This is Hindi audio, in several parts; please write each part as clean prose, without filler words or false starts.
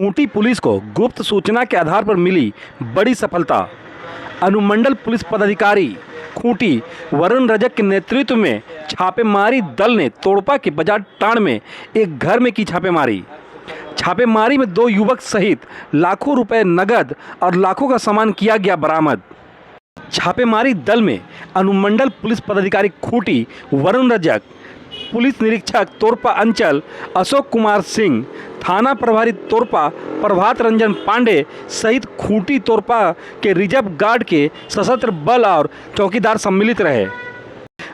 खूंटी पुलिस को गुप्त सूचना के आधार पर मिली बड़ी सफलता। अनुमंडल पुलिस पदाधिकारी खूंटी वरुण रजक के नेतृत्व में छापेमारी दल ने तोड़पा के बाजार टांड में एक घर में की छापेमारी। छापेमारी में 2 युवक सहित लाखों रुपए नगद और लाखों का सामान किया गया बरामद। छापेमारी दल में अनुमंडल पुलिस पदाधिकारी खूंटी वरुण रजक, पुलिस निरीक्षक तोरपा अंचल अशोक कुमार सिंह, थाना प्रभारी तोरपा प्रभात रंजन पांडे सहित खूंटी तोरपा के रिजर्व गार्ड के सशस्त्र बल और चौकीदार सम्मिलित रहे।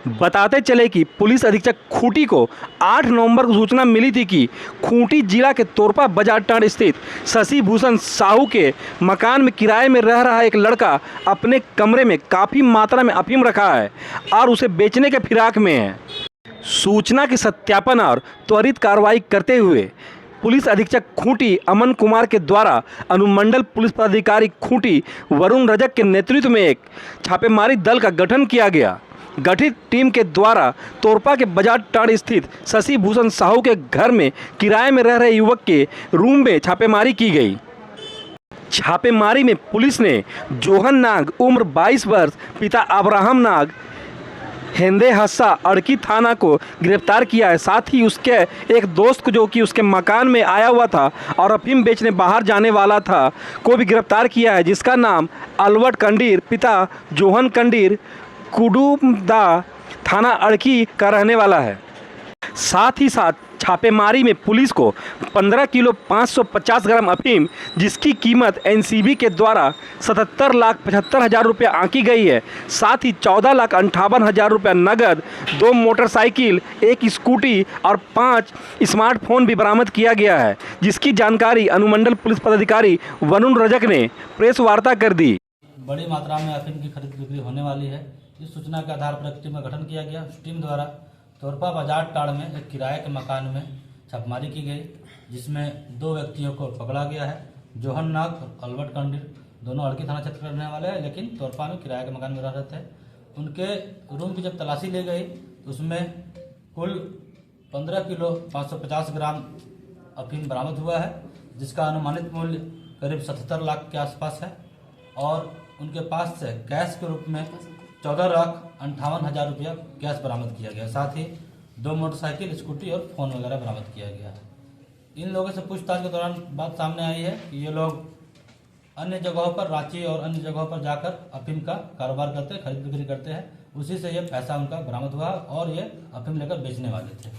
बताते चले कि पुलिस अधीक्षक खूंटी को 8 नवंबर को सूचना मिली थी कि खूंटी जिला के तोरपा बाजार टांड स्थित शशि भूषण साहू के मकान में किराए में रह रहा एक लड़का अपने कमरे में काफ़ी मात्रा में अफीम रखा है और उसे बेचने के फिराक में है। सूचना के सत्यापन और त्वरित कार्रवाई करते हुए पुलिस अधीक्षक खूंटी अमन कुमार के द्वारा अनुमंडल पुलिस पदाधिकारी खूंटी वरुण रजक के नेतृत्व में एक छापेमारी दल का गठन किया गया। गठित टीम के द्वारा तोरपा के बाजार टांड स्थित शशि भूषण साहू के घर में किराए में रह रहे युवक के रूम में छापेमारी की गई। छापेमारी में पुलिस ने जोहन नाग उम्र 22 वर्ष पिता अब्राहम नाग हेंदे हस्सा अड़की थाना को गिरफ्तार किया है। साथ ही उसके एक दोस्त को जो कि उसके मकान में आया हुआ था और अफीम बेचने बाहर जाने वाला था को भी गिरफ्तार किया है, जिसका नाम अलवट कंडीर पिता जोहन कंडीर कुडुमदा थाना अड़की का रहने वाला है। साथ ही साथ छापेमारी में पुलिस को 15 किलो 550 ग्राम अफीम जिसकी कीमत एनसीबी के द्वारा 77,75,000 रुपये आंकी गई है, साथ ही 14,58,000 रुपये नगद, 2 मोटरसाइकिल, 1 स्कूटी और 5 स्मार्टफोन भी बरामद किया गया है, जिसकी जानकारी अनुमंडल पुलिस पदाधिकारी वरुण रजक ने प्रेस वार्ता कर दी। बड़ी मात्रा में अफीम की खरीद बिक्री होने वाली है। इस सूचना के आधार पर एक टीम का गठन किया गया। उस टीम द्वारा तोरपा बाजार टाड़ में एक किराए के मकान में छापेमारी की गई, जिसमें 2 व्यक्तियों को पकड़ा गया है। जोहन नाग और अलवट कंडीर दोनों अड़की थाना क्षेत्र के रहने वाले हैं, लेकिन तोरपा में किराए के मकान में रह रहे थे। उनके रूम की जब तलाशी ली गई तो उसमें कुल 15 किलो 550 ग्राम अफीम बरामद हुआ है, जिसका अनुमानित मूल्य करीब 77 लाख के आसपास है। और उनके पास से कैश के रूप में 14,58,000 रुपया कैश बरामद किया गया। साथ ही 2 मोटरसाइकिल, स्कूटी और फ़ोन वगैरह बरामद किया गया है। इन लोगों से पूछताछ के दौरान बात सामने आई है कि ये लोग अन्य जगहों पर, रांची और अन्य जगहों पर जाकर अफीम का कारोबार करते हैं, खरीद बिक्री करते हैं। उसी से ये पैसा उनका बरामद हुआ और ये अफीम लेकर बेचने वाले थे।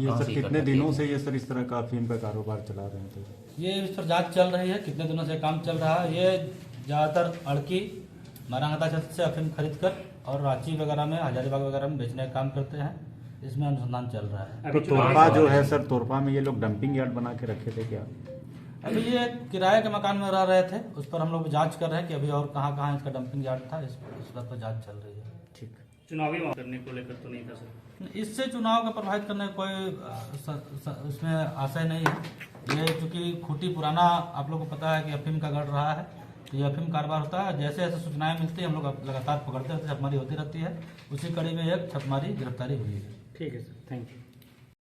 ये सर कितने दिनों से ये सर इस तरह का अफीम का कारोबार चला रहे थे? ये इस पर जाँच चल रही है, कितने दिनों से काम चल रहा है। ये ज़्यादातर अड़की मारांगता क्षेत्र से अफीम खरीद कर और रांची वगैरह में, हजारीबाग वगैरह में बेचने का काम करते हैं। इसमें अनुसंधान चल रहा है। तो तोरपा जो है सर, तोरपा में ये लोग डंपिंग यार्ड बना के रखे थे क्या? अभी ये किराए के मकान में रह रहे थे, उस पर हम लोग जांच कर रहे हैं कि अभी और कहाँ कहाँ इसका डंपिंग यार्ड था। इस बात पर जांच चल रही है। ठीक। चुनावी करने को लेकर तो नहीं था सर? इससे चुनाव को प्रभावित करने का कोई उसमें आशय नहीं है। ये चूँकि खूंटी पुराना आप लोग को पता है कि अफीम का गढ़ रहा है, तो ये अफीम कारोबार होता है। जैसे जैसे सूचनाएं मिलती हैं हम लोग लगातार पकड़ते रहते हैं, छापेमारी होती रहती है। उसी कड़ी में एक छापेमारी गिरफ्तारी हुई है। ठीक है सर, थैंक यू।